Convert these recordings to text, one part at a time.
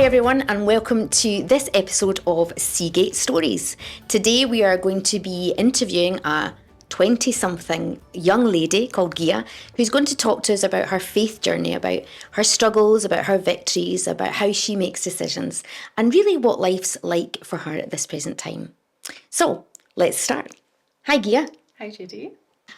everyone, and welcome to this episode of Seagate Stories. Today we are going to be interviewing a 20-something young lady called Gigha, who's going to talk to us about her faith journey, about her struggles, about her victories, about how she makes decisions, and really what life's like for her at this present time. So, let's start. Hi Gigha. Hi Judy.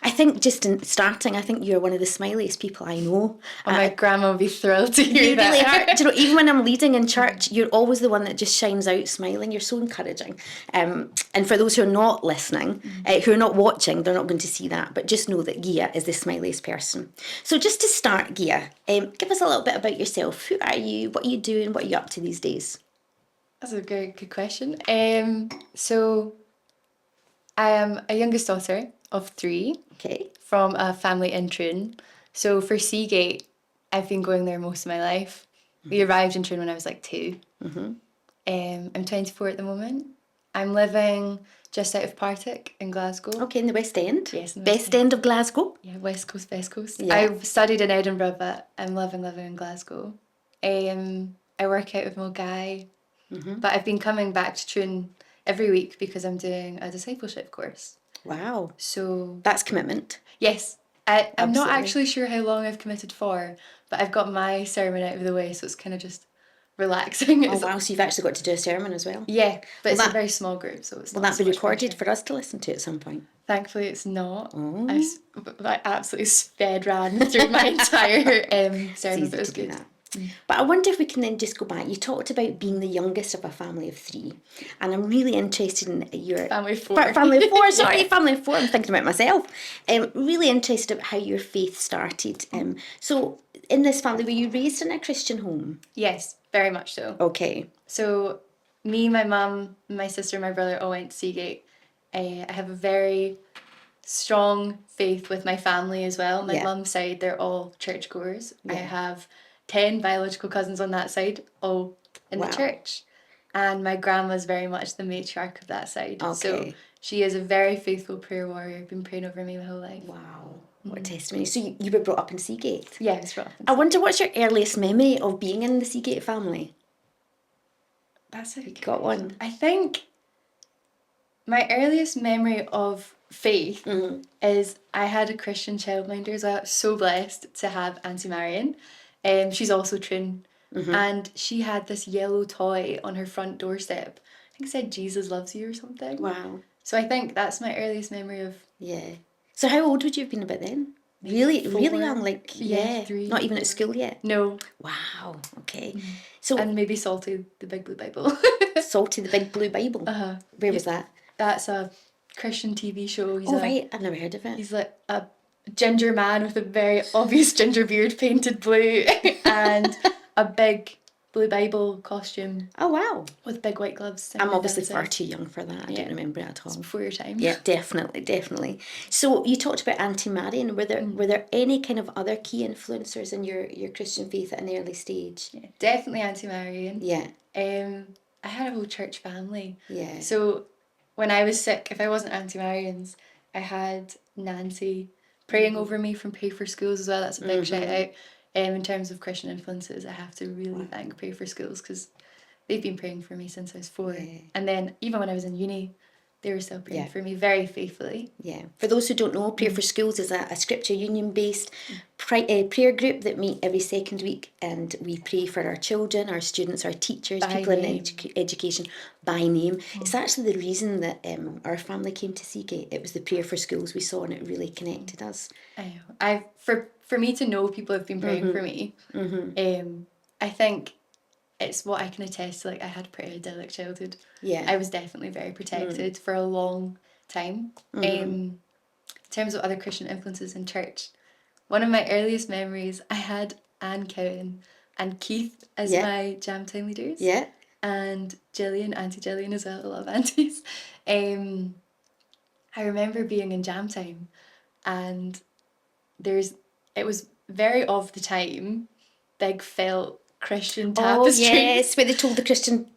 I think just in starting, I think you're one of the smiliest people I know. Oh, my grandma would be thrilled to hear that. You really are. Do you know, even when I'm leading in church, you're always the one that just shines out smiling. You're so encouraging. And for those who are not listening, who are not watching, they're not going to see that. But just know that Gigha is the smiliest person. So just to start, Gigha, give us a little bit about yourself. Who are you? What are you doing? What are you up to these days? That's a very good question. So I am a youngest daughter of 3. Okay. From a family in Troon. So for Seagate, I've been going there most of my life. We arrived in Troon when I was like 2. I'm 24 at the moment. I'm living just out of Partick in Glasgow. Okay, in the West End? Yes, in the West End of Glasgow? Yeah, West Coast, Best Coast. Yeah. I've studied in Edinburgh, but I'm living in Glasgow. I work out with my guy, but I've been coming back to Troon every week because I'm doing a discipleship course. Wow. So that's commitment. Yes. I'm Absolutely. not actually sure how long I've committed for, but I've got my sermon out of the way, so it's kind of just relaxing. Oh wow, so you've actually got to do a sermon as well? Yeah, but it's a very small group, so it's will not that so be much recorded pressure. for us to listen to at some point? Thankfully it's not. Oh. I absolutely sped ran through my entire sermon, but it was good. But I wonder if we can then just go back. You talked about being the youngest of a family of 3, and I'm really interested in your family of 4. Family of 4. Sorry, family of 4. I'm thinking about myself. Really interested about how your faith started. So, in this family, were you raised in a Christian home? Yes, very much so. Okay. So, me, my mum, my sister, and my brother all went to Seagate. I have a very strong faith with my family as well. My mum's side, they're all churchgoers. I have 10 biological cousins on that side, all in the church. And my grandma's very much the matriarch of that side. Okay. So she is a very faithful prayer warrior, been praying over me my whole life. Wow, what a testimony. So you were brought up in Seagate? Yeah, I was brought up in Seagate. I wonder what's your earliest memory of being in the Seagate family? That's a good got one. I think my earliest memory of faith is I had a Christian childminder as well. I was so blessed to have Auntie Marion. She's also Troon, and she had this yellow toy on her front doorstep. I think it said Jesus loves you or something. Wow. So I think that's my earliest memory of... Yeah. So how old would you have been about then? Really 4. really young, like 3. Not even at school yet? No. Wow, okay. So And maybe Salty the Big Blue Bible. Salty the Big Blue Bible? Where was that? That's a Christian TV show. Right, I've never heard of it. He's like a ginger man with a very obvious ginger beard painted blue and a big blue Bible costume. Oh wow. With big white gloves. I'm obviously far too young for that. I don't remember it at all. It's before your time. Yeah, definitely. So you talked about Auntie Marion. Were there any kind of other key influencers in your Christian faith at an early stage? Yeah, definitely Auntie Marion. Yeah. I had a whole church family. Yeah. So when I was sick, if I wasn't Auntie Marion's, I had Nancy praying over me from Pray for Schools as well. That's a big shout out. In terms of Christian influences, I have to really thank Pray for Schools because they've been praying for me since I was 4. Yeah. And then even when I was in uni, they were still praying for me very faithfully. Yeah. For those who don't know, Prayer for Schools is a Scripture Union-based prayer group that meet every second week, and we pray for our children, our students, our teachers, people in education by name. It's actually the reason that our family came to Seagate. It was the Prayer for Schools we saw, and it really connected us. I know. For me to know people have been praying for me, I think it's what I can attest to. Like, I had a pretty idyllic childhood. Yeah. I was definitely very protected for a long time. In terms of other Christian influences in church, one of my earliest memories, I had Anne Cowan and Keith as my jam time leaders. Yeah. And Gillian, Auntie Gillian as well. I love aunties. I remember being in jam time, and it was very of the time, big felt Christian tapestry. Oh yes, where they told the Christian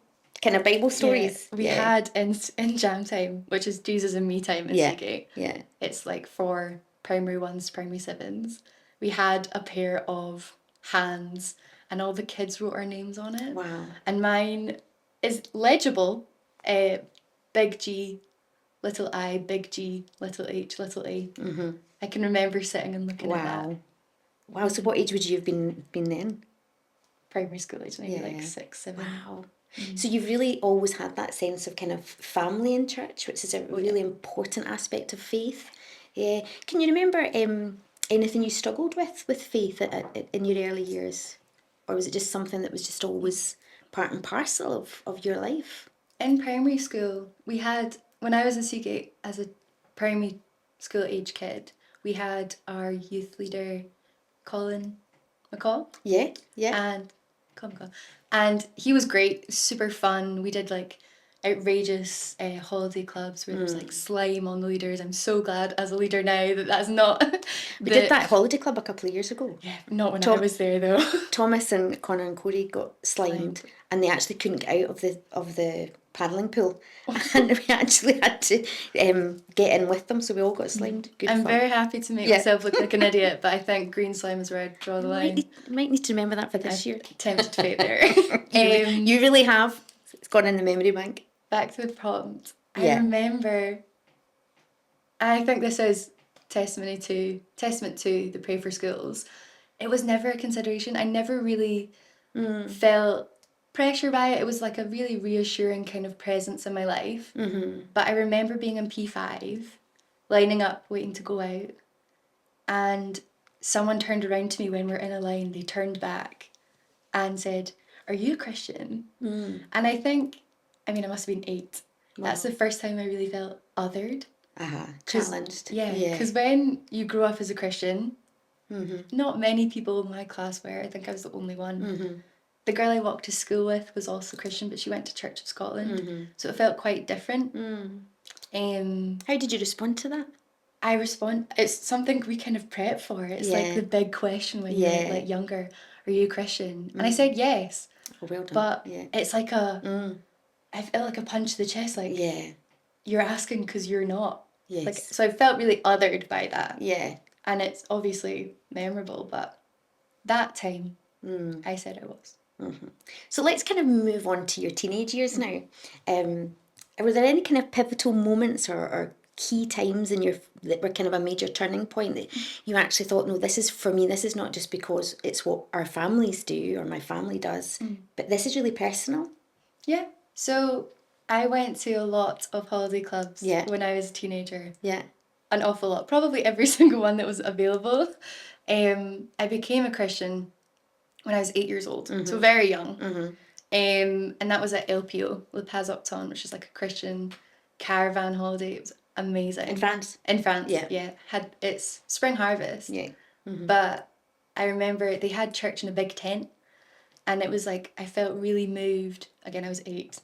kind of Bible stories. We had in jam time, which is Jesus and Me time at Seagate. Yeah. It's like for primary 1s, primary 7s. We had a pair of hands and all the kids wrote our names on it. Wow. And mine is legible, big G, little I, big G, little H, little A. Mm-hmm. I can remember sitting and looking at that. Wow, so what age would you have been then? Primary school age, maybe like 6, 7. Wow. So you've really always had that sense of kind of family in church, which is a really important aspect of faith. Yeah. Can you remember anything you struggled with faith in your early years? Or was it just something that was just always part and parcel of your life? In primary school, we had, when I was in Seagate as a primary school age kid, we had our youth leader, Colin McCall. Yeah, yeah. And And he was great, super fun. We did like outrageous holiday clubs where there was like slime on the leaders. I'm so glad as a leader now that that's not. We did that holiday club a couple of years ago. Yeah, not when I was there though. Thomas and Connor and Corey got slimed, and they actually couldn't get out of the paddling pool, and we actually had to get in with them, so we all got slimed. Good I'm fun. very happy to make myself look like an idiot, but I think green slime is where I'd draw the line. Might need to remember that for this year. Tempted fate there. You really have. It's gone in the memory bank. Back to the prompt. I remember, I think this is testament to the Pray for Schools. It was never a consideration. I never really felt pressure by it. It was like a really reassuring kind of presence in my life. Mm-hmm. But I remember being in P5, lining up, waiting to go out, and someone turned around to me when we were in a line. They turned back and said, "Are you a Christian?" And I think, I must have been 8. Wow. That's the first time I really felt othered. Challenged. Yeah, because when you grow up as a Christian, not many people in my class were. I think I was the only one. Mm-hmm. The girl I walked to school with was also Christian, but she went to Church of Scotland, so it felt quite different. How did you respond to that? It's something we kind of prep for. It's like the big question when you're like younger. Are you a Christian? And I said yes. Oh, well done. But it's like I felt like a punch to the chest. Like you're asking because you're not. Yes. Like, so I felt really othered by that. Yeah. And it's obviously memorable, but that time I said I was. Mm-hmm. So let's kind of move on to your teenage years now. Were there any kind of pivotal moments or key times in your that were kind of a major turning point that you actually thought, no, this is for me, this is not just because it's what our families do or my family does, but this is really personal? Yeah. So I went to a lot of holiday clubs when I was a teenager. Yeah. An awful lot. Probably every single one that was available. I became a Christian when I was 8 years old, so very young. And that was at LPO, Le Pas Octon, which is like a Christian caravan holiday. It was amazing. In France? In France, yeah. It's spring harvest. Yeah. But I remember they had church in a big tent, and it was like, I felt really moved. Again, I was 8.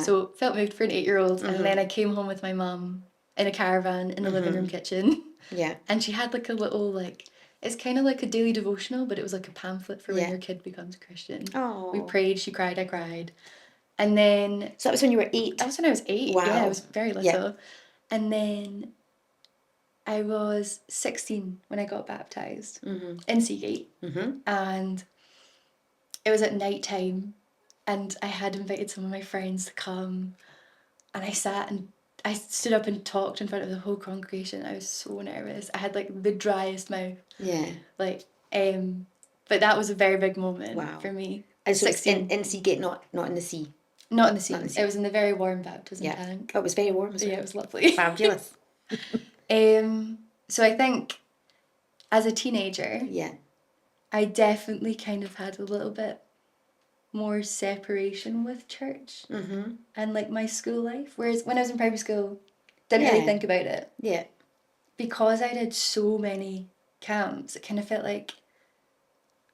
So felt moved for an 8-year-old. And then I came home with my mum in a caravan in the living room kitchen. Yeah. And she had like a little like, it's kind of like a daily devotional, but it was like a pamphlet for when your kid becomes a Christian. Oh. We prayed, she cried, I cried. And then... So that was when you were 8? That was when I was 8. Wow. Yeah, I was very little. Yeah. And then I was 16 when I got baptised in Seagate. And it was at night time, and I had invited some of my friends to come, and I stood up and talked in front of the whole congregation. I was so nervous. I had like the driest mouth. Yeah. Like, but that was a very big moment for me. And so 16. In Seagate, not in the sea? Not in the sea. It was in the very warm baptism tank. Oh, it was very warm as well. Yeah, it was lovely. Fabulous. So I think as a teenager, I definitely kind of had a little bit more separation with church and like my school life. Whereas when I was in primary school, didn't really think about it. Yeah. Because I did so many camps, it kind of felt like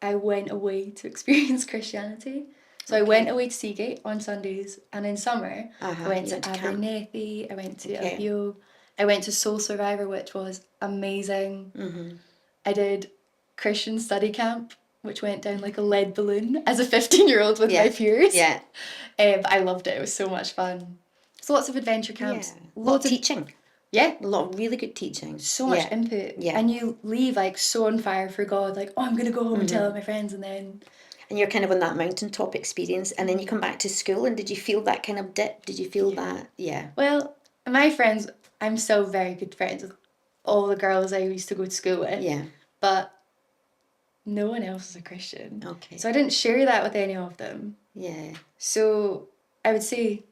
I went away to experience Christianity. So I went away to Seagate on Sundays, and in summer I went to Abernethy, I went to LPO, I went to Soul Survivor, which was amazing. I did Christian study camp, which went down like a lead balloon as a 15-year-old with my peers. Yeah. But I loved it. It was so much fun. So lots of adventure camps. Yeah. Lots of teaching. Yeah. A lot of really good teaching. So much input. Yeah. And you leave like so on fire for God, like, oh, I'm going to go home and tell my friends, and then... And you're kind of on that mountaintop experience, and then you come back to school, and did you feel that kind of dip? Did you feel that? Yeah. Well, my friends, I'm still very good friends with all the girls I used to go to school with. Yeah. But no one else is a Christian. Okay. So I didn't share that with any of them. Yeah. So I would say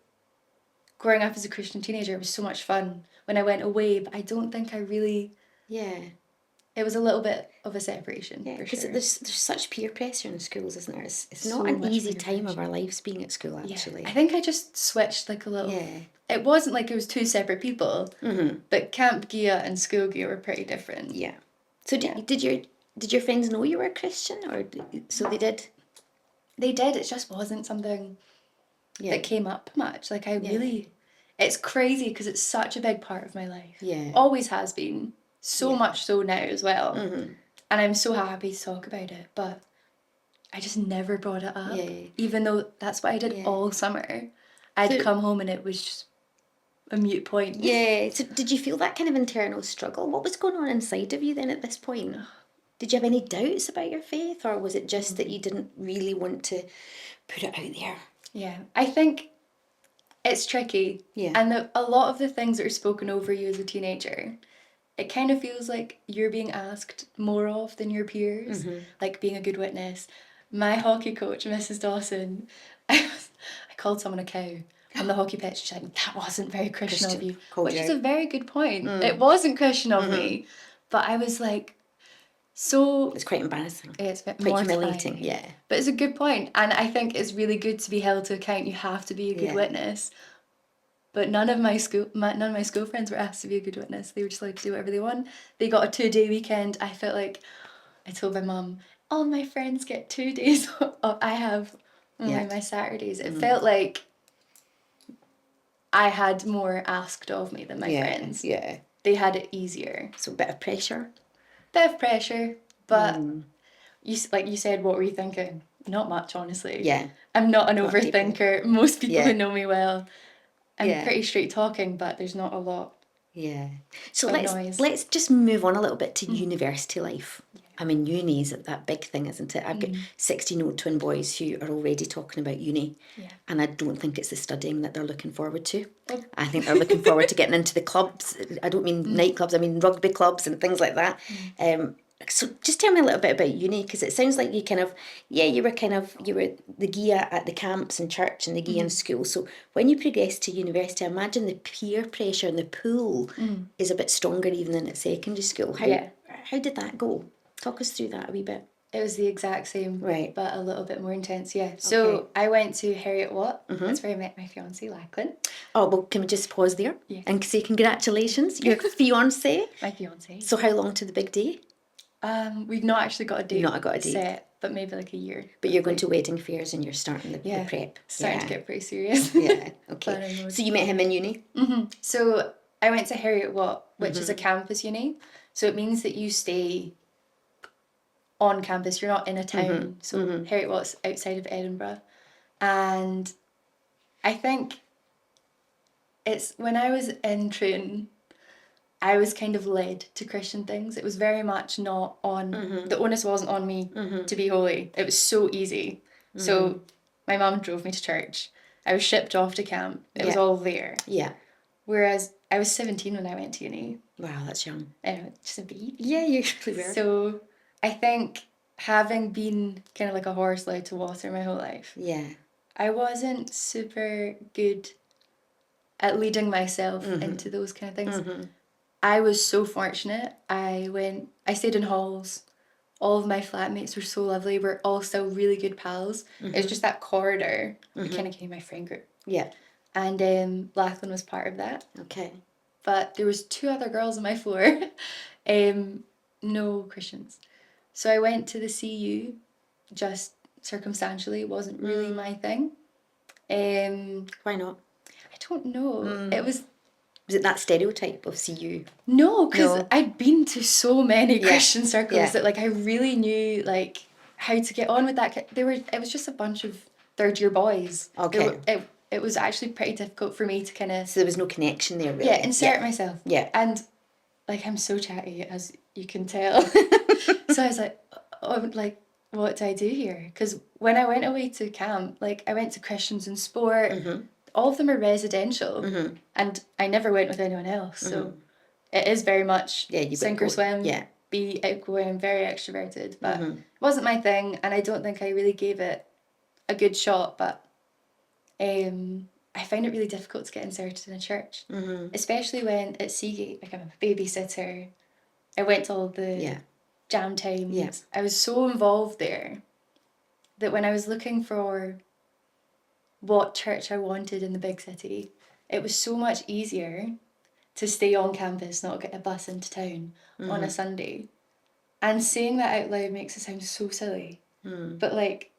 growing up as a Christian teenager was so much fun when I went away, but I don't think I really... Yeah. It was a little bit of a separation, Yeah, for because sure. there's such peer pressure in schools, isn't there? It's So not an much easy peer time of pressure. our lives being at school, actually. I think I just switched like a little... Yeah. It wasn't like it was two separate people, but Camp Gigha and School Gigha were pretty different. Yeah. So did your friends know you were a Christian, or so they did? They did. It just wasn't something that came up much. Like I really... It's crazy because it's such a big part of my life. Yeah. Always has been. So much so now as well. And I'm so happy to talk about it. But I just never brought it up. Yeah. Even though that's what I did all summer. I'd come home and it was just a mute point. Yeah. So did you feel that kind of internal struggle? What was going on inside of you then at this point? Did you have any doubts about your faith, or was it just that you didn't really want to put it out there? Yeah. I think it's tricky. Yeah. And a lot of the things that are spoken over you as a teenager, it kind of feels like you're being asked more of than your peers, like being a good witness. My hockey coach, Mrs. Dawson, I called someone a cow on the hockey pitch. She said, that wasn't very Christian of you, which is a very good point. It wasn't Christian of me, but I was like, so... It's quite embarrassing. It's a bit quite mortifying. humiliating, yeah. But it's a good point, and I think it's really good to be held to account. You have to be a good witness. But none of my school friends were asked to be a good witness. They were just allowed to do whatever they want. They got a 2-day weekend. I felt like I told my mum, all my friends get 2 days off. I have only my Saturdays. It felt like I had more asked of me than my friends. Yeah. They had it easier. So a bit of pressure. Bit of pressure, but like you said, what were you thinking? Not much, honestly. Yeah. I'm not an overthinker. Most people who know me well. I'm pretty straight talking, but there's not a lot. Yeah. So noise. let's just move on a little bit to university life. I mean, uni is that big thing, isn't it? I've got 16-year-old twin boys who are already talking about uni. Yeah. And I don't think it's the studying that they're looking forward to. Oh. I think they're looking forward to getting into the clubs. I don't mean nightclubs, I mean rugby clubs and things like that. So just tell me a little bit about uni, because it sounds like you kind of, you were the Gigha at the camps and church and the Gigha in school. So when you progress to university, I imagine the peer pressure and the pull is a bit stronger even than at secondary school. How did that go? Talk us through that a wee bit. It was the exact same, right, but a little bit more intense, So I went to Harriet Watt. That's where I met my fiancé, Lachlan. Oh, well, can we just pause there and say congratulations, your fiancé? My fiancé. So how long to the big day? We've not actually got a date. Not got a date set, but maybe like a year. But you're going to wedding fairs and you're starting the prep. Starting to get pretty serious. Yeah, okay. So you met him in uni? So I went to Harriet Watt, which is a campus uni. So it means that you stay on campus. You're not in a town. So Harriet Watt's outside of Edinburgh. And I think it's when I was in Troon, I was kind of led to Christian things. It was very much not on, the onus wasn't on me to be holy. It was so easy. So my mum drove me to church. I was shipped off to camp. It was all there. Yeah. Whereas I was 17 when I went to uni. Wow, that's young. Just a baby. Yeah, you really were. So I think having been kind of like a horse led to water my whole life. Yeah. I wasn't super good at leading myself into those kind of things. I was so fortunate. I stayed in halls. All of my flatmates were so lovely. We're all still really good pals. It was just that corridor that kind of became my friend group. Yeah. And Lachlan was part of that. Okay. But there was 2 other girls on my floor. No Christians. So I went to the CU just circumstantially. It wasn't really my thing. Why not? I don't know. It was... Was it that stereotype of CU? No, because I'd been to so many Christian circles that I really knew how to get on with that. It was just a bunch of third-year boys. Okay. It was actually pretty difficult for me to kind of... So there was no connection there, really? Yeah, insert myself. Yeah. And, I'm so chatty, as you can tell. So I was like, what do I do here? Because when I went away to camp, like I went to Christians in sport, all of them are residential, and I never went with anyone else. So it is very much sink or swim, be outgoing, very extroverted, but it wasn't my thing, and I don't think I really gave it a good shot, but I found it really difficult to get inserted in a church, especially when at Seagate, like I'm a babysitter, I went to all the jam times, I was so involved there that when I was looking for what church I wanted in the big city, it was so much easier to stay on campus, not get a bus into town on a Sunday. And saying that out loud makes it sound so silly. But like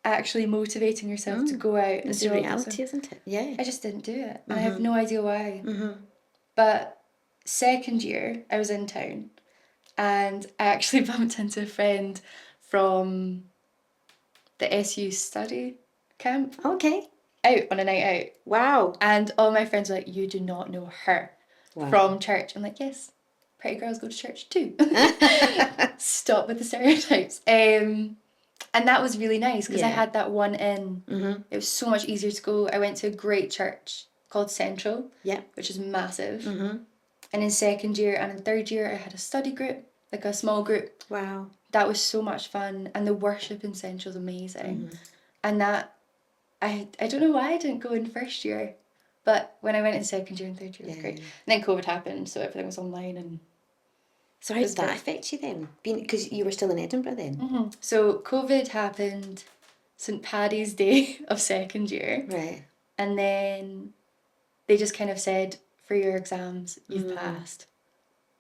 actually motivating yourself to go out and it's do a all reality, this. isn't it? Yeah. I just didn't do it. And I have no idea why. But second year, I was in town and I actually bumped into a friend from the SU study camp. Okay. Out on a night out. Wow. And all my friends were like, you do not know her from church. I'm like, yes, pretty girls go to church too. Stop with the stereotypes. And that was really nice because I had that one in. It was so much easier to go. I went to a great church called Central, which is massive. And in second year and in third year, I had a study group, like a small group. Wow. That was so much fun. And the worship in Central is amazing. And that, I don't know why I didn't go in first year, but when I went in second year and third year, it was great. And then COVID happened, so everything was online. And so how did that affect you then? Because you were still in Edinburgh then. So COVID happened St. Paddy's Day of second year. Right. And then they just kind of said, for your exams, you've passed.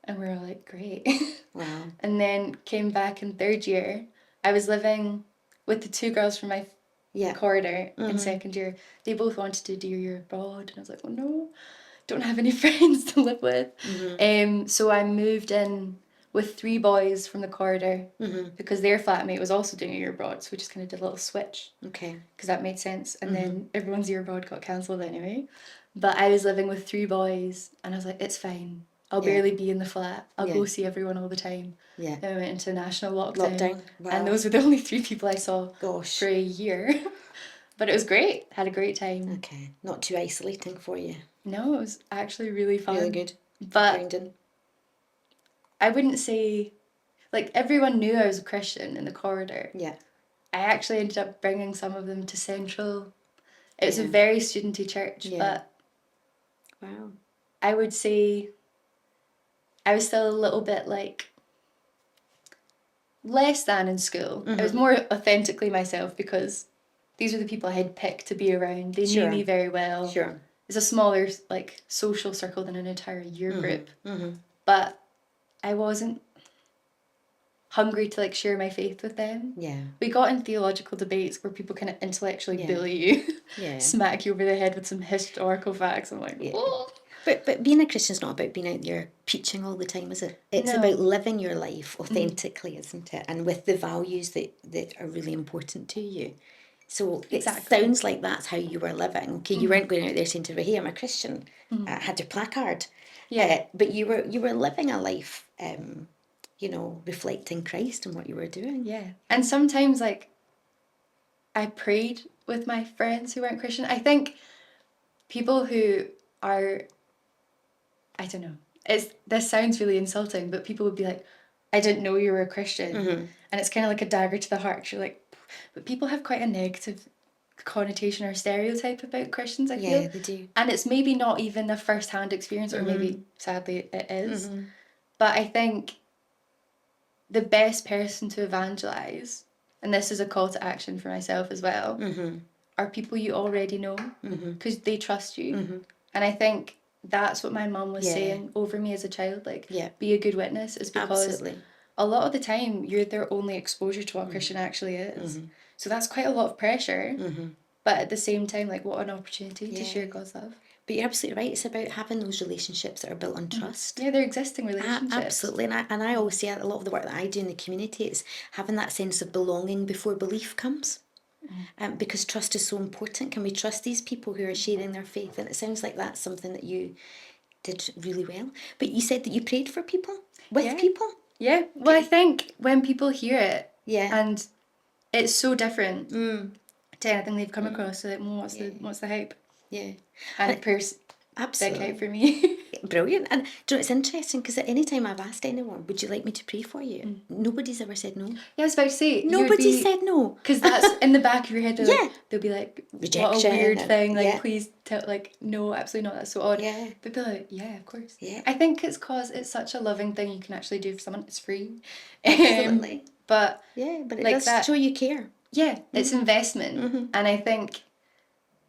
And we were like, great. Wow. And then came back in third year. I was living with the two girls from my corridor in second year. They both wanted to do a year abroad. And I was like, oh no, don't have any friends to live with. So I moved in with three boys from the corridor because their flatmate was also doing a year abroad. So we just kind of did a little switch. Okay. Because that made sense. And then everyone's year abroad got cancelled anyway. But I was living with three boys and I was like, it's fine. I'll barely be in the flat. I'll go see everyone all the time. Yeah. Then we went into national lockdown. Wow. And those were the only three people I saw for a year. But it was great. Had a great time. Okay. Not too isolating for you. No, it was actually really fun. Really good. But grounding. I wouldn't say, like, everyone knew I was a Christian in the corridor. Yeah. I actually ended up bringing some of them to Central. It was a very studenty church, but wow. I would say I was still a little bit like less than in school. I was more authentically myself because these were the people I had picked to be around. They knew me very well. Sure. It's a smaller like social circle than an entire year group. But I wasn't hungry to like share my faith with them. Yeah. We got in theological debates where people kind of intellectually bully you. Smack you over the head with some historical facts. I'm like, oh. But being a Christian is not about being out there preaching all the time, is it? It's about living your life authentically, isn't it? And with the values that are really important to you. So it sounds like that's how you were living. Okay, you weren't going out there saying to everybody, hey, I'm a Christian. I had your placard. Yeah. But you were living a life, reflecting Christ and what you were doing. Yeah. And sometimes, like, I prayed with my friends who weren't Christian. I think people who are, I don't know, this sounds really insulting, but people would be like, I didn't know you were a Christian. And it's kind of like a dagger to the heart. 'Cause you're like, but people have quite a negative connotation or stereotype about Christians, I feel. Yeah, they do. And it's maybe not even a first-hand experience, or maybe, sadly, it is. But I think the best person to evangelize, and this is a call to action for myself as well, are people you already know, because they trust you. And I think that's what my mum was saying over me as a child, like, be a good witness, is because a lot of the time you're their only exposure to what Christian actually is. So that's quite a lot of pressure, but at the same time, like, what an opportunity to share God's love. But you're absolutely right. It's about having those relationships that are built on trust. Yeah, they're existing relationships. Absolutely. And I always say a lot of the work that I do in the community is having that sense of belonging before belief comes. Because trust is so important. Can we trust these people who are sharing their faith? And it sounds like that's something that you did really well. But you said that you prayed for people? With people? Yeah. Well, I think when people hear it, Yeah. And it's so different to anything they've come across. So like, well, what's the hype? Yeah. And Absolutely. big hype for me. Brilliant. And do you know, it's interesting because at any time I've asked anyone, would you like me to pray for you? Nobody's ever said no. Yeah, I was about to say, Nobody said no. Because that's in the back of your head. They'll be like, rejection. What a weird thing. Like, please tell, like, no, absolutely not. That's so odd. Yeah. But they're like, yeah, of course. Yeah. I think it's because it's such a loving thing you can actually do for someone. It's free. Absolutely. But it like does show you care. Yeah, it's investment. And I think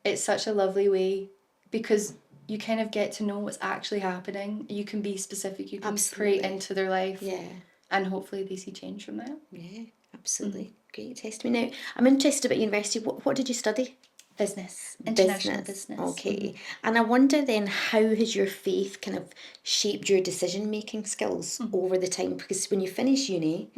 it's such a lovely way because you kind of get to know what's actually happening. You can be specific. You can pray into their life. Yeah. And hopefully they see change from that. Yeah, absolutely. Great testimony. Now, I'm interested about university. What did you study? Business. International business. Okay. And I wonder then, how has your faith kind of shaped your decision-making skills over the time? Because when you finish uni,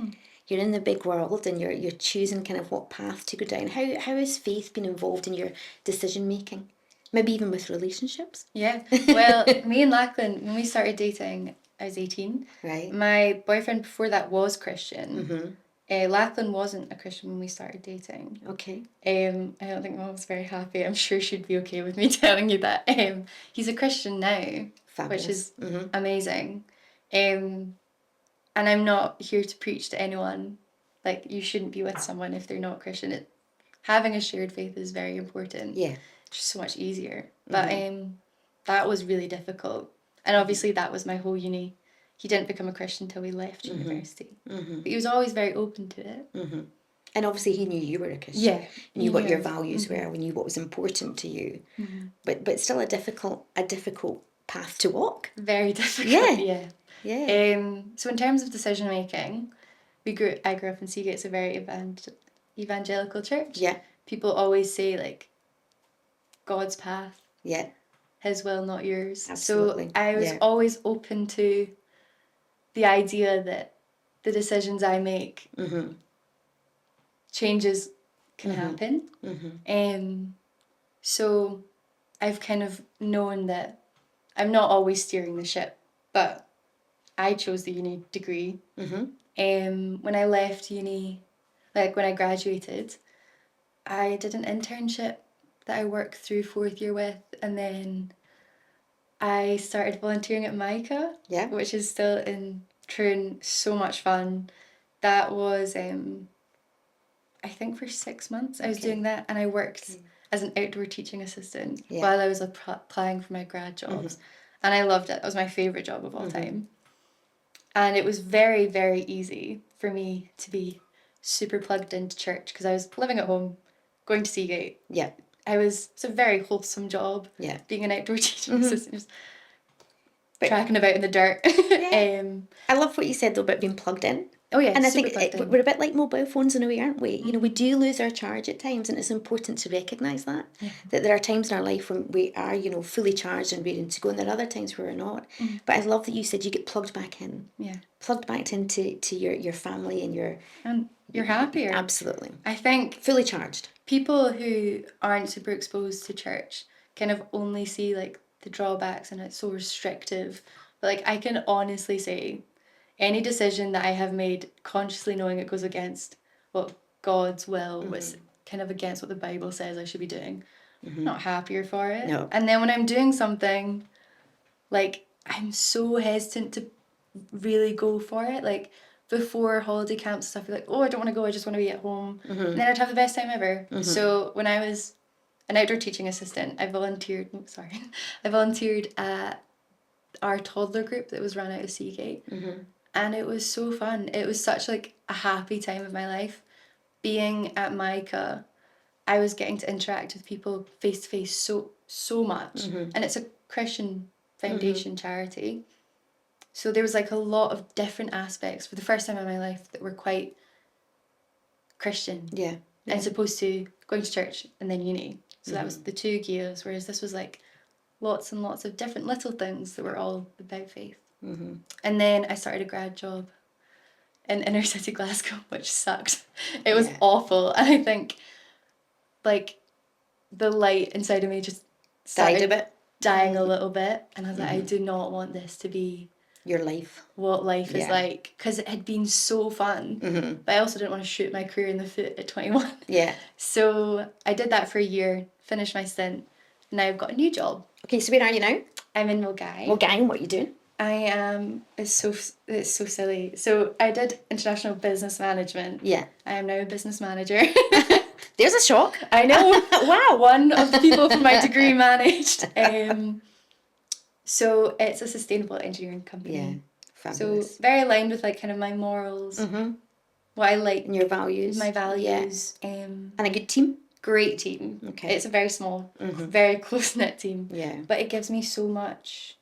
you're in the big world and you're choosing kind of what path to go down. How has faith been involved in your decision-making? Maybe even with relationships? Yeah. Well, me and Lachlan, when we started dating, I was 18. Right. My boyfriend before that was Christian. Lachlan wasn't a Christian when we started dating. Okay. I don't think Mum was very happy. I'm sure she'd be okay with me telling you that. He's a Christian now, Fabulous. Which is amazing. And I'm not here to preach to anyone. Like, you shouldn't be with someone if they're not Christian. Having a shared faith is very important. Yeah. It's just so much easier. But that was really difficult. And obviously that was my whole uni. He didn't become a Christian until we left university. But he was always very open to it. And obviously he knew you were a Christian. Yeah. He knew what your values were, he knew what was important to you. But still a difficult path to walk. Very difficult, yeah. So in terms of decision making, I grew up in Seagate. It's a very evangelical church. Yeah. People always say, like, God's path. Yeah. His will, not yours. Absolutely. So I was always open to the idea that the decisions I make, changes can happen. So I've kind of known that I'm not always steering the ship, but I chose the uni degree. When I left uni, like when I graduated, I did an internship that I worked through 4th year with, and then I started volunteering at Micah, which is still in Troon. So much fun. That was, I think, for 6 months I was doing that, and I worked as an outdoor teaching assistant while I was applying for my grad jobs, and I loved it. It was my favourite job of all time. And it was very, very easy for me to be super plugged into church because I was living at home, going to Seagate. Yeah. It's a very wholesome job. Yeah. Being an outdoor teaching assistant, just tracking about in the dirt. I love what you said though about being plugged in. Oh yeah, and I think we're a bit like mobile phones in a way, aren't we? You know, we do lose our charge at times, and it's important to recognise that there are times in our life when we are, you know, fully charged and ready to go, and there are other times where we're not. But I love that you said you get plugged back in. Yeah. Plugged back into your family and you're happier. Absolutely. I think fully charged. People who aren't super exposed to church kind of only see like the drawbacks and it's so restrictive. But like I can honestly say, any decision that I have made consciously knowing it goes against what God's will was kind of against what the Bible says I should be doing, I'm not happier for it. No. And then when I'm doing something, like I'm so hesitant to really go for it. Like before holiday camps and stuff, you're like, oh, I don't want to go, I just want to be at home. And then I'd have the best time ever. So when I was an outdoor teaching assistant, I volunteered at our toddler group that was run out of Seagate. And it was so fun. It was such like a happy time of my life. Being at Micah, I was getting to interact with people face to face so much. And it's a Christian foundation charity. So there was like a lot of different aspects for the first time in my life that were quite Christian. Yeah. As opposed to going to church and then uni. So that was the two Gighas, whereas this was like lots and lots of different little things that were all about faith. And then I started a grad job in inner city Glasgow, which sucked. It was awful. And I think like the light inside of me just started died a bit. Dying a little bit. And I was like, I do not want this to be Your life. what life is like, because it had been so fun, but I also didn't want to shoot my career in the foot at 21. Yeah. So I did that for a year, finished my stint, and now I've got a new job. Okay, so where are you now? I'm in Milgai. Milgai, what are you doing? I am, it's so silly. So I did international business management. Yeah. I am now a business manager. There's a shock. I know. Wow. One of the people from my degree managed. So it's a sustainable engineering company. Yeah, fabulous. So very aligned with like kind of my morals, what I like. And your values. My values. Yeah. And a good team? Great team. Okay. It's a very small, very close-knit team. Yeah. But it gives me so much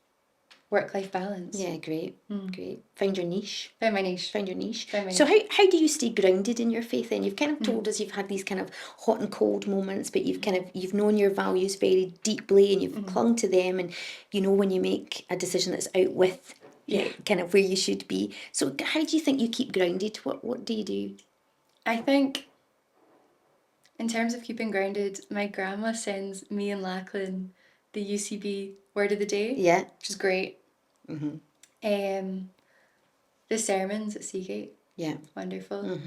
work-life balance. Yeah, great. Great. Find your niche. Find my niche. Find your niche. Find my So niche. how do you stay grounded in your faith then? You've kind of told us you've had these kind of hot and cold moments, but you've known your values very deeply and you've clung to them, and you know when you make a decision that's out with kind of where you should be. So how do you think you keep grounded? What do you do? I think in terms of keeping grounded, my grandma sends me and Lachlan the UCB word of the day. Yeah. Which is great. The sermons at Seagate. Yeah. Wonderful.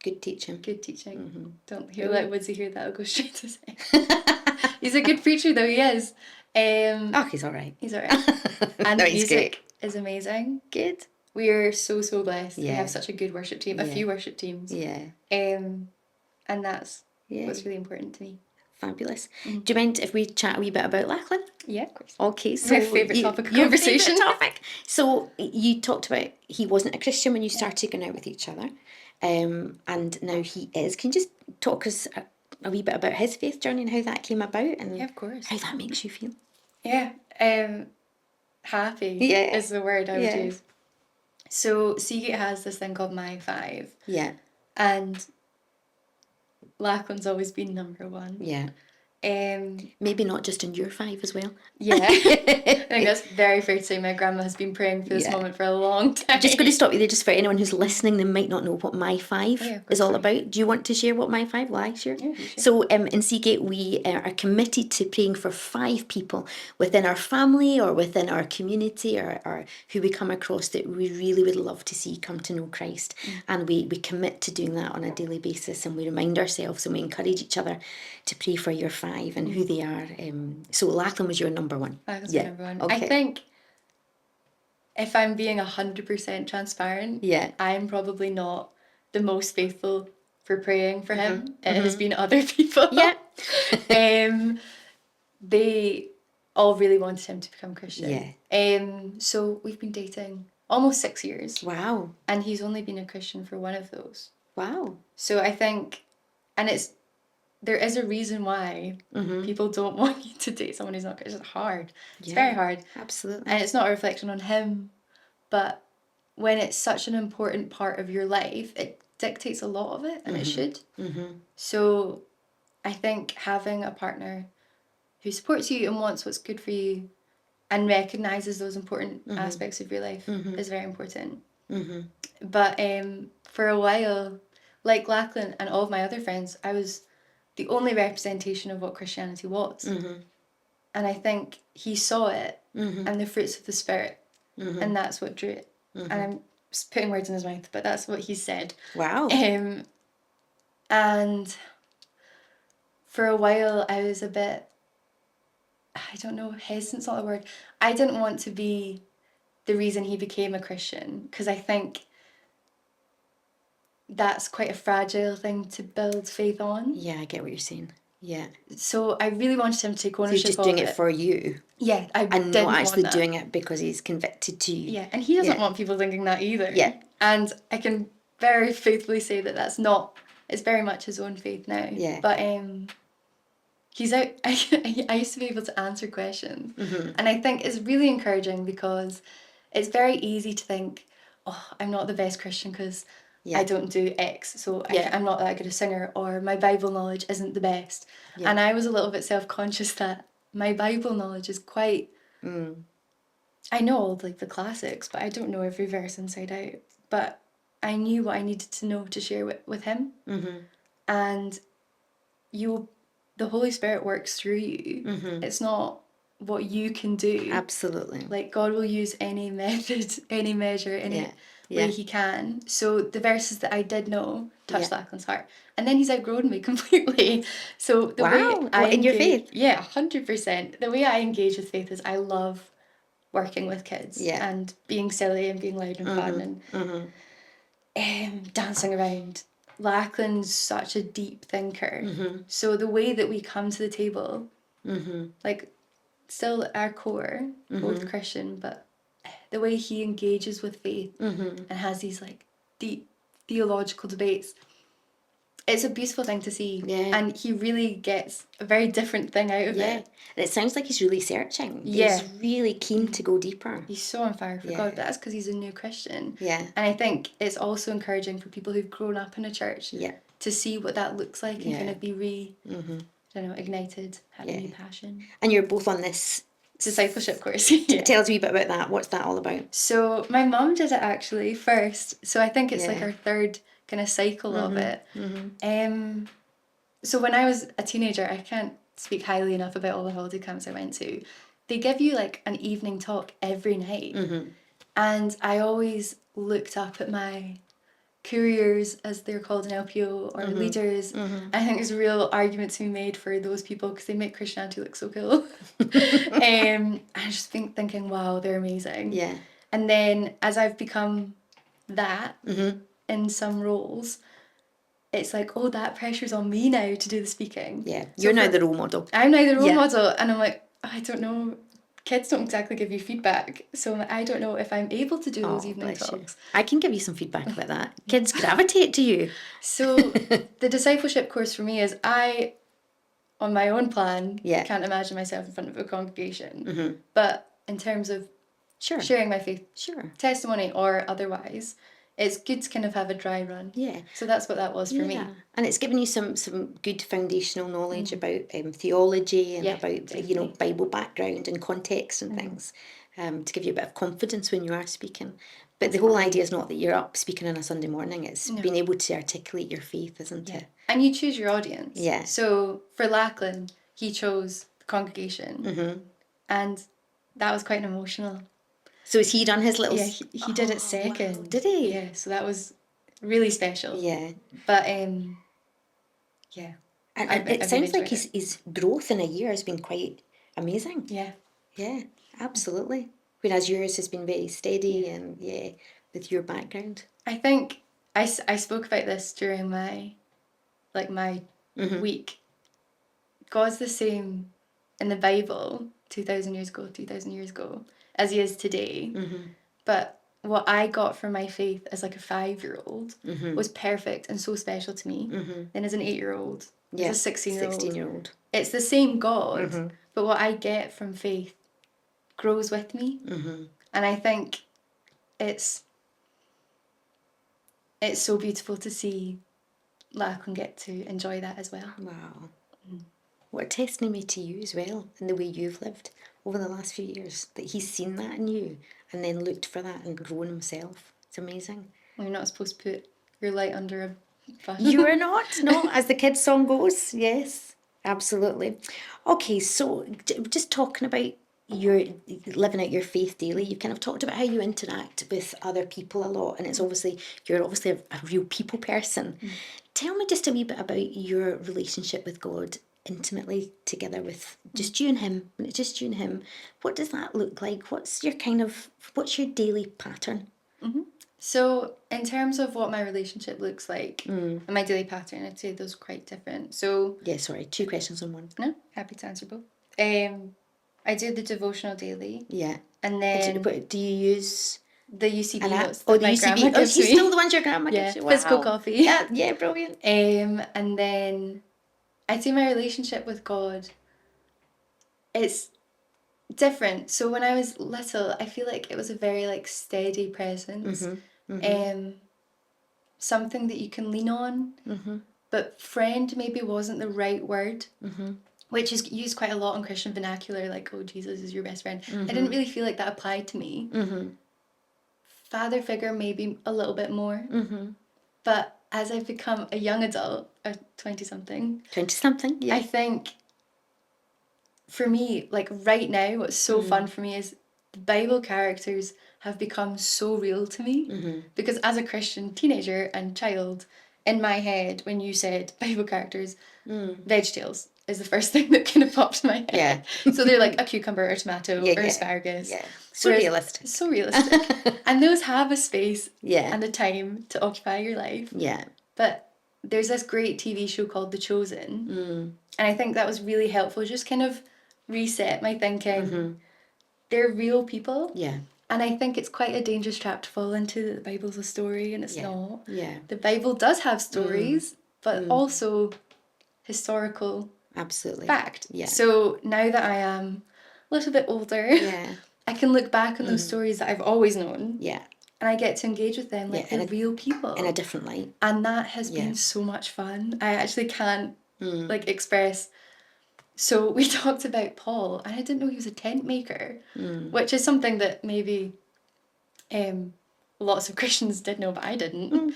Good teaching. Good teaching. Don't let Woodsy hear that. I'll go straight to say. He's a good preacher though, he is. He's all right. He's all right. And No, the he's music is amazing. Good. We are so blessed. Yeah. We have such a good worship team, a few worship teams. Yeah. And that's what's really important to me. Fabulous. Do you mind if we chat a wee bit about Lachlan? Yeah, of course. Okay, so my favourite topic of your conversation. Favourite topic. So you talked about he wasn't a Christian when you started going out with each other, and now he is. Can you just talk us a wee bit about his faith journey and how that came about, and of course, how that makes you feel? Yeah, happy is the word I would use. So Seagate has this thing called My Five. Yeah. And Lachlan's always been number one. Yeah. Maybe not just in your five as well. Yeah. I think that's very fair to say. My grandma has been praying for this moment for a long time. I'm just going to stop you there just for anyone who's listening that might not know what My Five is all about. Do you want to share what My Five? Will I share? Yeah, sure. So in Seagate, we are committed to praying for 5 people within our family or within our community or who we come across that we really would love to see come to know Christ. And we commit to doing that on a daily basis, and we remind ourselves and we encourage each other to pray for your 5 and who they are. So Lachlan was your number one. Lachlan's my number one. Okay. I think if I'm being 100% transparent, I'm probably not the most faithful for praying for him. It has been other people. Yeah. They all really wanted him to become Christian. Yeah. So we've been dating almost 6 years. Wow. And he's only been a Christian for one of those. Wow. So I think, and there is a reason why people don't want you to date someone who's not Christian. It's hard. It's very hard. Absolutely. And it's not a reflection on him, but when it's such an important part of your life, it dictates a lot of it, and it should. So I think having a partner who supports you and wants what's good for you and recognises those important aspects of your life is very important. But for a while, like Lachlan and all of my other friends, I was the only representation of what Christianity was. And I think he saw it and the fruits of the Spirit, and that's what drew it. And I'm just putting words in his mouth, but that's what he said. Wow. And for a while I was a bit, I don't know, hesitant's not the word. I didn't want to be the reason he became a Christian, because I think that's quite a fragile thing to build faith on. Yeah, I get what you're saying. Yeah. So I really wanted him to take ownership of it. So you're just doing it for you. Yeah, I didn't and not actually want that. doing it because he's convicted to you. Yeah, and he doesn't want people thinking that either. Yeah. And I can very faithfully say that that's not, it's very much his own faith now. Yeah. But he's out, I used to be able to answer questions. And I think it's really encouraging because it's very easy to think, oh, I'm not the best Christian because I don't do X, so I'm not that good a singer, or my Bible knowledge isn't the best. Yeah. And I was a little bit self-conscious that my Bible knowledge is quite... I know all like the classics, but I don't know every verse inside out. But I knew what I needed to know to share with him. And the Holy Spirit works through you. It's not what you can do. Absolutely. Like, God will use any method, any measure, any way he can. So the verses that I did know touched Lachlan's heart. And then he's outgrown me completely. So the way I in your faith? Yeah, 100%. The way I engage with faith is I love working with kids and being silly and being loud and fun and dancing around. Lachlan's such a deep thinker. So the way that we come to the table, like, still at our core, both Christian, but the way he engages with faith and has these like deep theological debates, it's a beautiful thing to see. Yeah. And he really gets a very different thing out of it. And it sounds like he's really searching. Yeah. He's really keen to go deeper. He's so on fire for God, but that's because he's a new Christian. Yeah. And I think it's also encouraging for people who've grown up in a church to see what that looks like and kind of be ignited, have a new passion. And you're both on this discipleship course. Tell us a wee bit about that. What's that all about? So my mum did it actually first. So I think it's like our third kind of cycle of it. So when I was a teenager, I can't speak highly enough about all the holiday camps I went to. They give you like an evening talk every night. And I always looked up at my couriers, as they're called in LPO, or leaders. I think there's a real argument to be made for those people because they make Christianity look so cool. I just thinking, wow, they're amazing. Yeah. And then as I've become that in some roles, it's like, oh, that pressure's on me now to do the speaking. Yeah. So you're now the role model. I'm now the role model. And I'm like, I don't know. Kids don't exactly give you feedback. So I don't know if I'm able to do those evening talks. I can give you some feedback about that. Kids gravitate to you. So the discipleship course for me is I, on my own plan, can't imagine myself in front of a congregation. But in terms of sharing my faith, testimony or otherwise, it's good to kind of have a dry run. Yeah. So that's what that was for me. And it's given you some good foundational knowledge about theology and about, Bible background and context and things to give you a bit of confidence when you are speaking. But the whole idea is not that you're up speaking on a Sunday morning. It's being able to articulate your faith, isn't it? And you choose your audience. Yeah. So for Lachlan, he chose the congregation. And that was quite emotional. So has he done his little... Yeah, he did it second. Wow. Did he? Yeah, so that was really special. Yeah. But, yeah. And it sounds like his growth in a year has been quite amazing. Yeah. Yeah, absolutely. Whereas yours has been very steady and, with your background. I think I spoke about this during my week. God's the same in the Bible 2,000 years ago, as he is today. But what I got from my faith as like a 5-year-old was perfect and so special to me. And as an 8-year-old, as a 16-year-old, it's the same God, but what I get from faith grows with me. And I think it's so beautiful to see Lachlan get to enjoy that as well. Wow. What a testimony to you as well, in the way you've lived over the last few years, that he's seen that in you and then looked for that and grown himself. It's amazing. Well, you're not supposed to put your light under a bushel. You are not, no, as the kids' song goes. Yes, absolutely. Okay, so just talking about your living out your faith daily, you've kind of talked about how you interact with other people a lot, and you're obviously a real people person. Tell me just a wee bit about your relationship with God intimately together with just you and him. When it's just you and him, what does that look like? What's your daily pattern? So in terms of what my relationship looks like and my daily pattern, I'd say those are quite different. So 2 questions on one. No, happy to answer both. I do the devotional daily. Yeah. And then do you use the UCB notes? The UCB. Oh, she's still the ones your grandma gives you. Wow. Physical copy. Yeah, brilliant. And then I'd say my relationship with God, it's different. So when I was little, I feel like it was a very like steady presence. Something that you can lean on. But friend maybe wasn't the right word. Which is used quite a lot in Christian vernacular, like, oh, Jesus is your best friend. I didn't really feel like that applied to me. Father figure maybe a little bit more. But as I've become a young adult, a 20-something. 20-something, yeah. I think for me, like right now, what's so fun for me is the Bible characters have become so real to me. Because as a Christian teenager and child, in my head, when you said Bible characters, VeggTales is the first thing that kind of popped in my head. Yeah. So they're like a cucumber or tomato or Yeah. asparagus. Yeah. So realistic. So realistic. And those have a space Yeah. and a time to occupy your life. Yeah. But there's this great TV show called The Chosen. And I think that was really helpful, just kind of reset my thinking. They're real people. Yeah. And I think it's quite a dangerous trap to fall into, that the Bible's a story, and it's not. Yeah. The Bible does have stories, but also historical Absolutely. fact. Yeah. So now that I am a little bit older, I can look back on those stories that I've always known. Yeah. And I get to engage with them like they're real people. In a different light. And that has been so much fun. I actually can't like express. So we talked about Paul, and I didn't know he was a tent maker, which is something that maybe lots of Christians did know, but I didn't.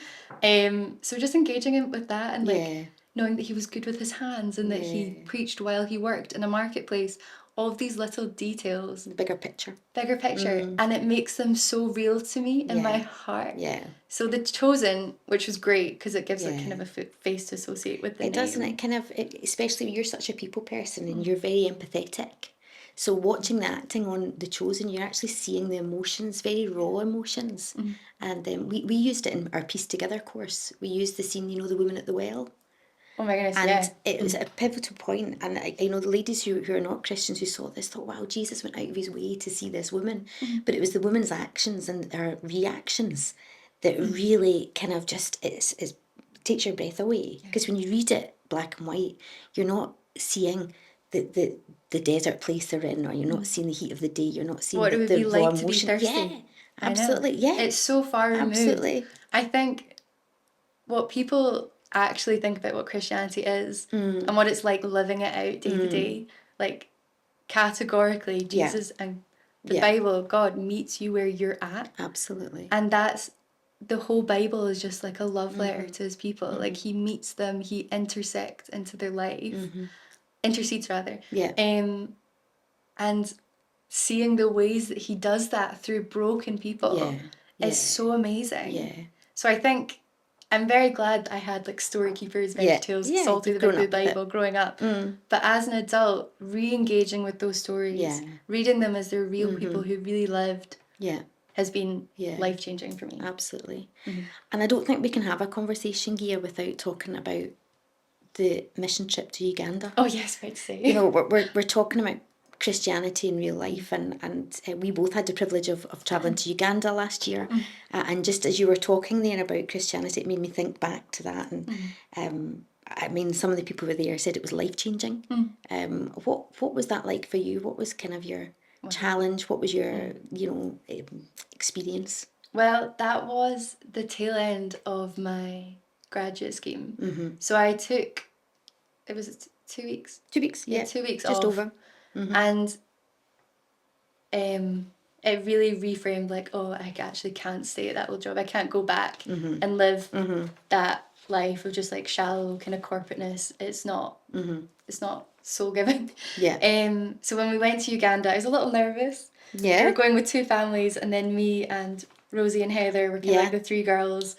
So just engaging him with that, and like knowing that he was good with his hands, and that he preached while he worked in a marketplace. All of these little details. The bigger picture. And it makes them so real to me in my heart. Yeah. So The Chosen, which was great because it gives it kind of a face to associate with the name. It does, and it kind of, especially you're such a people person and you're very empathetic. So watching the acting on The Chosen, you're actually seeing the emotions, very raw emotions. And we used it in our Piece Together course. We used the scene, the woman at the well. Oh my goodness, and it was a pivotal point, and the ladies who are not Christians who saw this thought, wow, Jesus went out of his way to see this woman. But it was the woman's actions and her reactions that really kind of just it takes your breath away. Because when you read it black and white, you're not seeing the desert place they're in, or you're not seeing the heat of the day, you're not seeing what it would the be raw like to be emotion. thirsty. Yeah, absolutely. Yeah, it's so far removed. Absolutely. I think what people actually think about what Christianity is and what it's like living it out day to day, like categorically Jesus and the Bible, God meets you where you're at. Absolutely. And that's the whole Bible is just like a love letter to his people. Like he meets them, he intersects into their life, intercedes rather. Yeah. And seeing the ways that he does that through broken people is so amazing. Yeah. So I think I'm very glad I had like story keepers, VeggTales, salted about the Bible growing up. But as an adult, re-engaging with those stories, reading them as they're real people who really lived, has been life-changing for me. Absolutely. And I don't think we can have a conversation, Gigha, without talking about the mission trip to Uganda. Oh yes, right to say. We're talking about Christianity in real life, and we both had the privilege of travelling to Uganda last year, and just as you were talking there about Christianity, it made me think back to that, and I mean, some of the people who were there said it was life-changing. What was that like for you? What was kind of your challenge? What was your experience? Well, that was the tail end of my graduate scheme. So I took, it was 2 weeks. 2 weeks, yeah. 2 weeks just off. over. And it really reframed like, oh, I actually can't stay at that old job. I can't go back and live that life of just like shallow kind of corporateness. It's not soul giving. Yeah. So when we went to Uganda, I was a little nervous. Yeah. We were going with 2 families, and then me and Rosie and Heather were kind of like the 3 girls.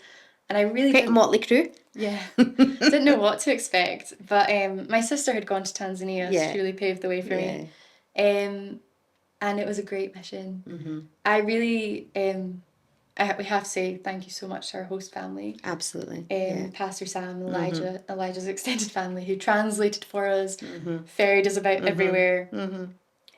And I really quite a motley crew. Yeah. Didn't know what to expect. But my sister had gone to Tanzania, so she really paved the way for me. And it was a great mission. I really, we have to say thank you so much to our host family. Absolutely. Pastor Sam, Elijah's extended family, who translated for us, ferried us about everywhere.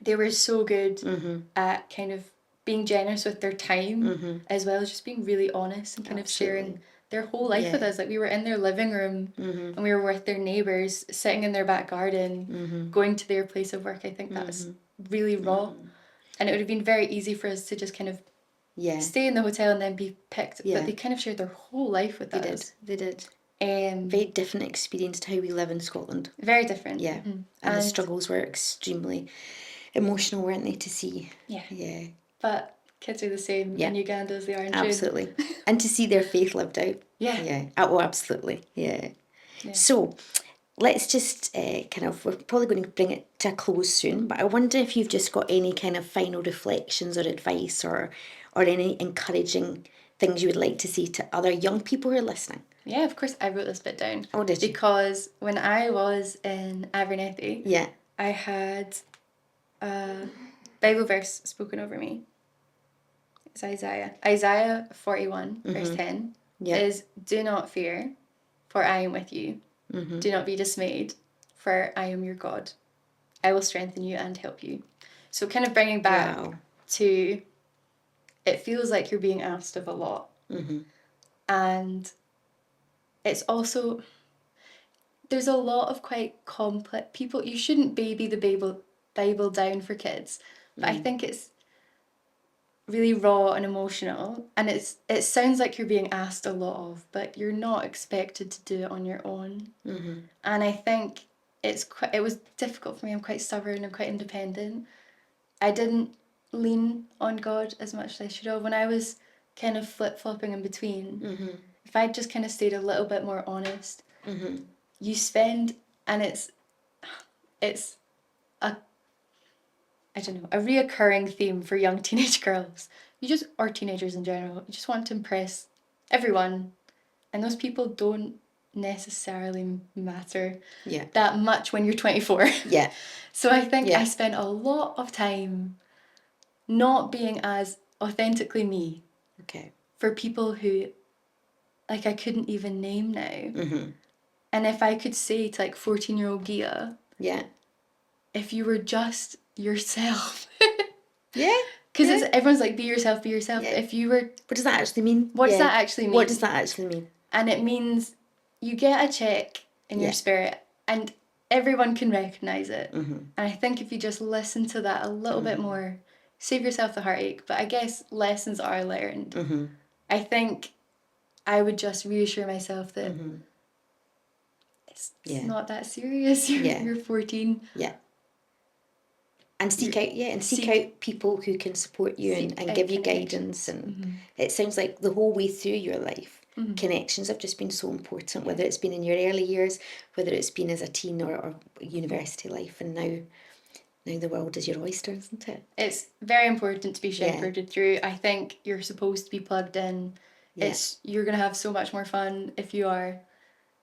They were so good at kind of being generous with their time, as well as just being really honest and kind of sharing their whole life with us. Like we were in their living room and we were with their neighbours, sitting in their back garden, going to their place of work. I think that's really raw. And it would have been very easy for us to just kind of stay in the hotel and then be picked. But they kind of shared their whole life with us. They did. Very different experience to how we live in Scotland. Very different. Yeah. And the struggles were extremely emotional, weren't they, to see? Yeah. But kids are the same in Uganda as they are in Troon. Absolutely. And to see their faith lived out. Yeah. Oh, absolutely. Yeah. So, let's just we're probably going to bring it to a close soon, but I wonder if you've just got any kind of final reflections or advice or any encouraging things you would like to say to other young people who are listening. Yeah, of course, I wrote this bit down. Oh, did you? Because when I was in Abernethy, yeah, I had a Bible verse spoken over me. It's Isaiah. Isaiah 41, verse 10 is, "Do not fear, for I am with you. Do not be dismayed, for I am your God. I will strengthen you and help you." So kind of bringing back to, it feels like you're being asked of a lot. And it's also, there's a lot of quite complex people. You shouldn't baby the Bible down for kids, but I think it's really raw and emotional, and it sounds like you're being asked a lot of, but you're not expected to do it on your own. And I think it was difficult for me. I'm quite stubborn, I'm quite independent. I didn't lean on God as much as I should have when I was kind of flip-flopping in between. If I'd just kind of stayed a little bit more honest, you spend, and it's a, I don't know, a reoccurring theme for young teenage girls. Or teenagers in general, you just want to impress everyone. And those people don't necessarily matter that much when you're 24. Yeah. So I think I spent a lot of time not being as authentically me. Okay. For people who, like, I couldn't even name now. And if I could say to, like, 14-year-old Gigha, if you were just yourself. Because everyone's like, be yourself, be yourself. Yeah. If you were... What does that actually mean? What does that actually mean? What does that actually mean? And it means you get a check in your spirit, and everyone can recognise it. And I think if you just listen to that a little bit more, save yourself the heartache. But I guess lessons are learned. I think I would just reassure myself that it's not that serious. You're 14. Yeah. And seek out people who can support you and give you guidance. And it sounds like the whole way through your life, connections have just been so important, whether it's been in your early years, whether it's been as a teen or university life, and now the world is your oyster, isn't it? It's very important to be shepherded through. I think you're supposed to be plugged in. You're going to have so much more fun if you are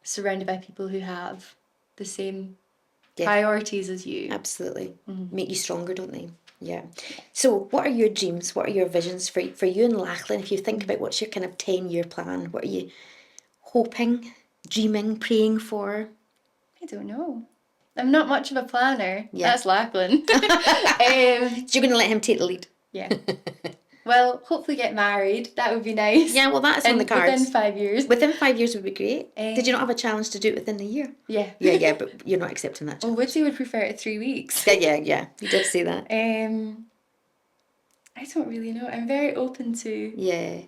surrounded by people who have the same priorities as you. Absolutely. Make you stronger, don't they? Yeah. So what are your dreams? What are your visions for you and Lachlan? If you think about what's your kind of 10-year plan, what are you hoping, dreaming, praying for? I don't know. I'm not much of a planner. That's Lachlan. So you're going to let him take the lead? Yeah. Well, hopefully get married. That would be nice. Yeah, well, that's on the cards. Within 5 years. Within 5 years would be great. Did you not have a challenge to do it within the year? Yeah. Yeah, but you're not accepting that challenge. Well, Woodsy would prefer it 3 weeks. Yeah. You did say that. I don't really know. I'm very open to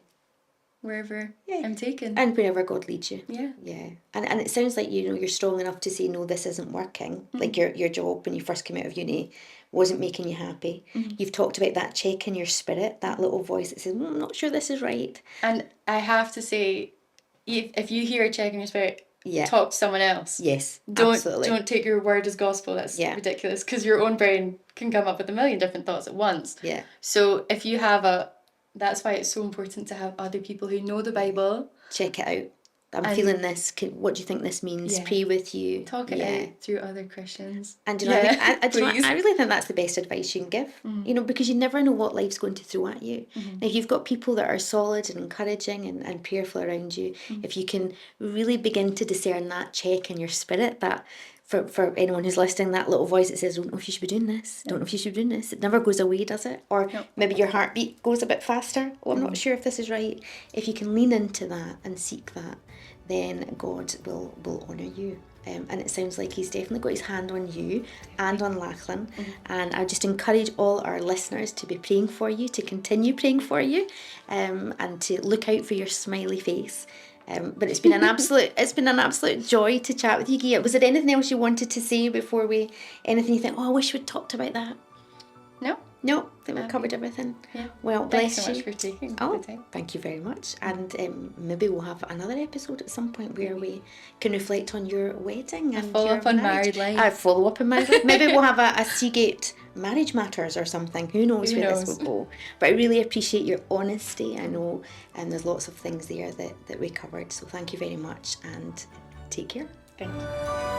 wherever I'm taken. And wherever God leads you. Yeah. Yeah. And it sounds like, you're strong enough to say, no, this isn't working. Like your job when you first came out of uni wasn't making you happy. You've talked about that check in your spirit, that little voice that says, I'm not sure this is right. And I have to say, if you hear a check in your spirit, talk to someone else. Yes, absolutely. Don't take your word as gospel. That's ridiculous, because your own brain can come up with a million different thoughts at once. Yeah. So if you have that's why it's so important to have other people who know the Bible. Check it out. I'm feeling this. What do you think this means? Pray with you. Talk it out through other Christians. And I really think that's the best advice you can give. Because you never know what life's going to throw at you. Now, if you've got people that are solid and encouraging and prayerful around you, if you can really begin to discern that check in your spirit, that for anyone who's listening, that little voice that says, don't know if you should be doing this, don't know if you should be doing this, it never goes away, does it? Or maybe your heartbeat goes a bit faster. Oh, I'm not sure if this is right. If you can lean into that and seek that, then God will honour you. And it sounds like he's definitely got his hand on you and on Lachlan. And I just encourage all our listeners to be praying for you, to continue praying for you, and to look out for your smiley face. But it's been an absolute joy to chat with you, Gigha. Was there anything else you wanted to say before anything you think, I wish we'd talked about that? No, No, I think we've covered everything. Yeah. Well, Thanks bless so you. much for taking Oh, the time. thank you very much. And maybe we'll have another episode at some point where we can reflect on your wedding and follow your up on marriage. married life. Follow up on married life. Maybe we'll have a Seagate Marriage Matters or something. Who knows where this will go. But I really appreciate your honesty. I know and there's lots of things there that we covered. So thank you very much and take care. Thank you.